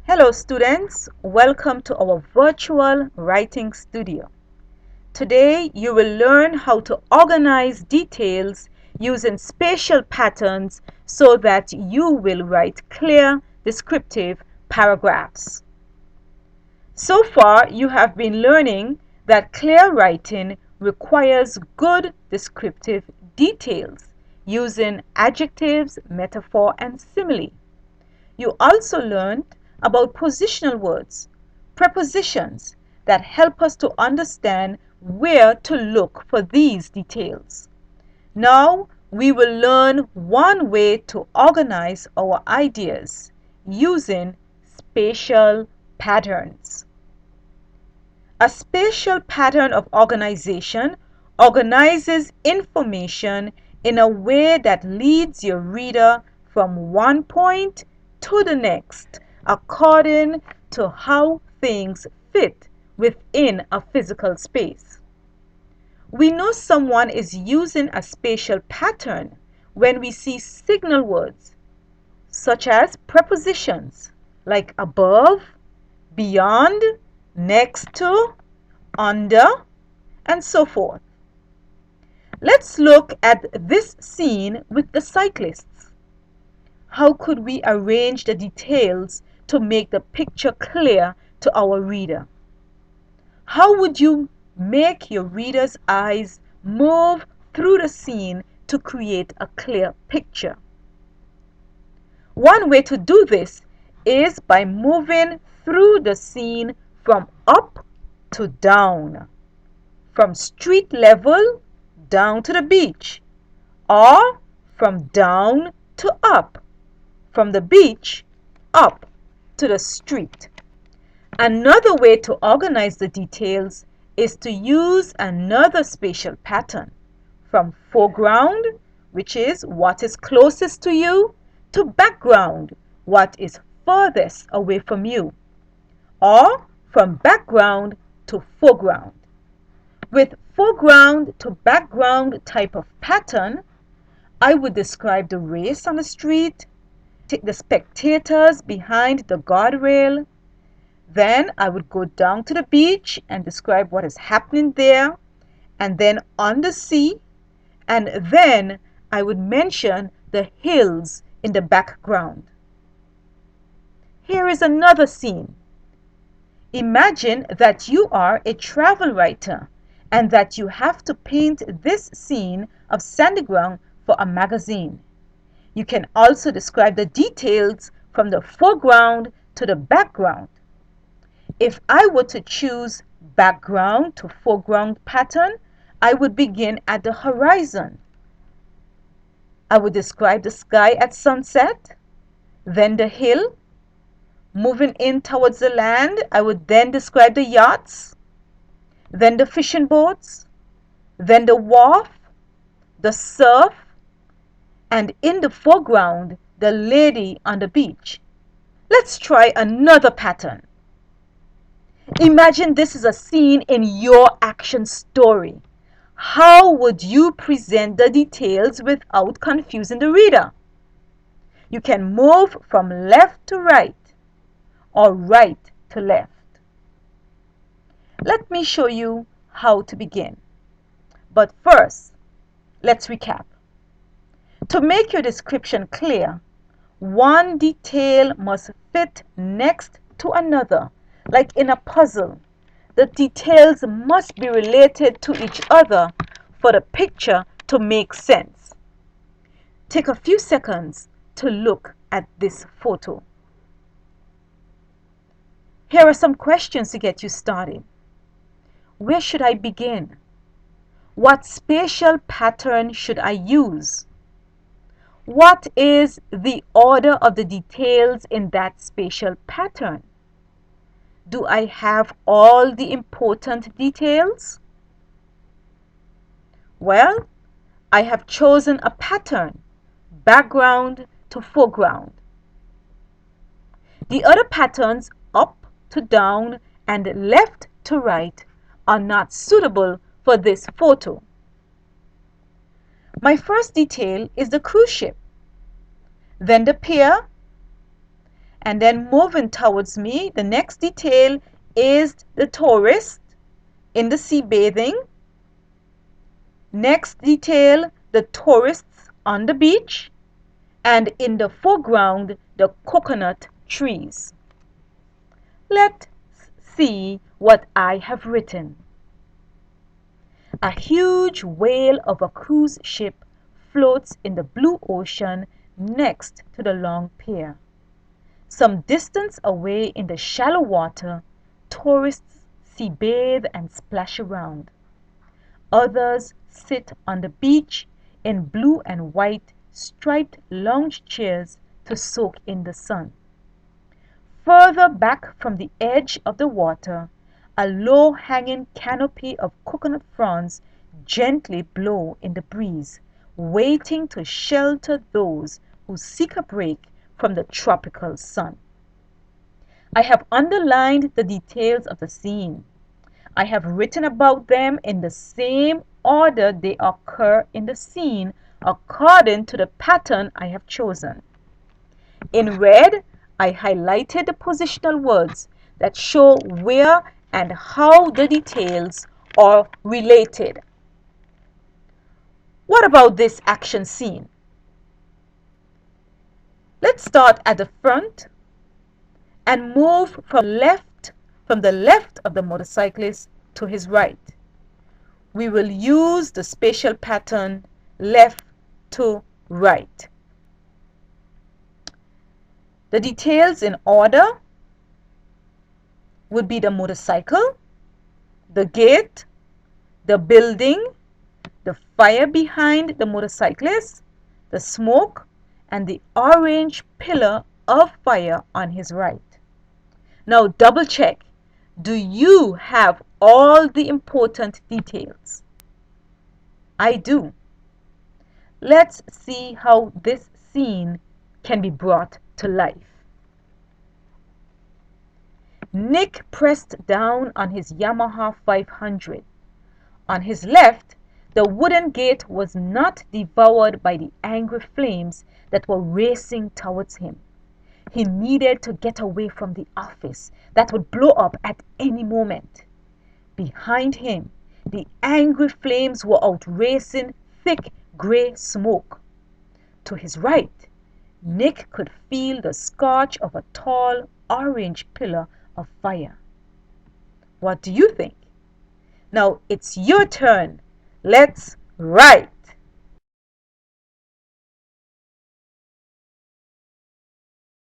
Hello students, welcome to our virtual writing studio. Today you will learn how to organize details using spatial patterns so that you will write clear, descriptive paragraphs. So far you have been learning that clear writing requires good descriptive details using adjectives, metaphor, and simile. You also learned about positional words, prepositions that help us to understand where to look for these details. Now we will learn one way to organize our ideas using spatial patterns. A spatial pattern of organization organizes information in a way that leads your reader from one point to the next according to how things fit within a physical space. We know someone is using a spatial pattern when we see signal words such as prepositions like above, beyond, next to, under, and so forth. Let's look at this scene with the cyclists. How could we arrange the details to make the picture clear to our reader? How would you make your reader's eyes move through the scene to create a clear picture? One way to do this is by moving through the scene from up to down, from street level down to the beach, or from down to up, from the beach up to the street. Another way to organize the details is to use another spatial pattern from foreground, which is what is closest to you, to background, what is furthest away from you, or from background to foreground. With foreground to background type of pattern, I would describe the race on the street, the spectators behind the guardrail. Then I would go down to the beach and describe what is happening there, and then on the sea, and then I would mention the hills in the background. Here is another scene. Imagine that you are a travel writer and that you have to paint this scene of sandy ground for a magazine. You can also describe the details from the foreground to the background. If I were to choose background to foreground pattern, I would begin at the horizon. I would describe the sky at sunset, then the hill. Moving in towards the land, I would then describe the yachts, then the fishing boats, then the wharf, the surf, and in the foreground, the lady on the beach. Let's try another pattern. Imagine this is a scene in your action story. How would you present the details without confusing the reader? You can move from left to right or right to left. Let me show you how to begin. But first, let's recap. To make your description clear, one detail must fit next to another, like in a puzzle. The details must be related to each other for the picture to make sense. Take a few seconds to look at this photo. Here are some questions to get you started. Where should I begin? What spatial pattern should I use? What is the order of the details in that spatial pattern? Do I have all the important details? Well, I have chosen a pattern, background to foreground. The other patterns, up to down and left to right, are not suitable for this photo. My first detail is the cruise ship, then the pier, And then moving towards me, the next detail is the tourist in the sea bathing. Next detail, the tourists on the beach. And in the foreground, the coconut trees. Let's see what I have written. A huge whale of a cruise ship floats in the blue ocean next to the long pier. Some distance away in the shallow water, tourists sea bathe and splash around. Others sit on the beach in blue and white striped lounge chairs to soak in the sun. Further back from the edge of the water, a low-hanging canopy of coconut fronds gently blow in the breeze, waiting to shelter those who seek a break from the tropical sun. I have underlined the details of the scene. I have written about them in the same order they occur in the scene according to the pattern I have chosen. In red, I highlighted the positional words that show where and how the details are related. What about this action scene? Let's start at the front and move from the left of the motorcyclist to his right. We will use the spatial pattern left to right. The details in order would be the motorcycle, the gate, the building, the fire behind the motorcyclist, the smoke, and the orange pillar of fire on his right. Now double check. Do you have all the important details? I do. Let's see how this scene can be brought to life. Nick pressed down on his Yamaha 500. On his left, the wooden gate was not devoured by the angry flames that were racing towards him. He needed to get away from the office that would blow up at any moment. Behind him, the angry flames were out racing thick gray smoke. To his right, Nick could feel the scorch of a tall orange pillar of fire. What do you think? Now it's your turn. Let's write.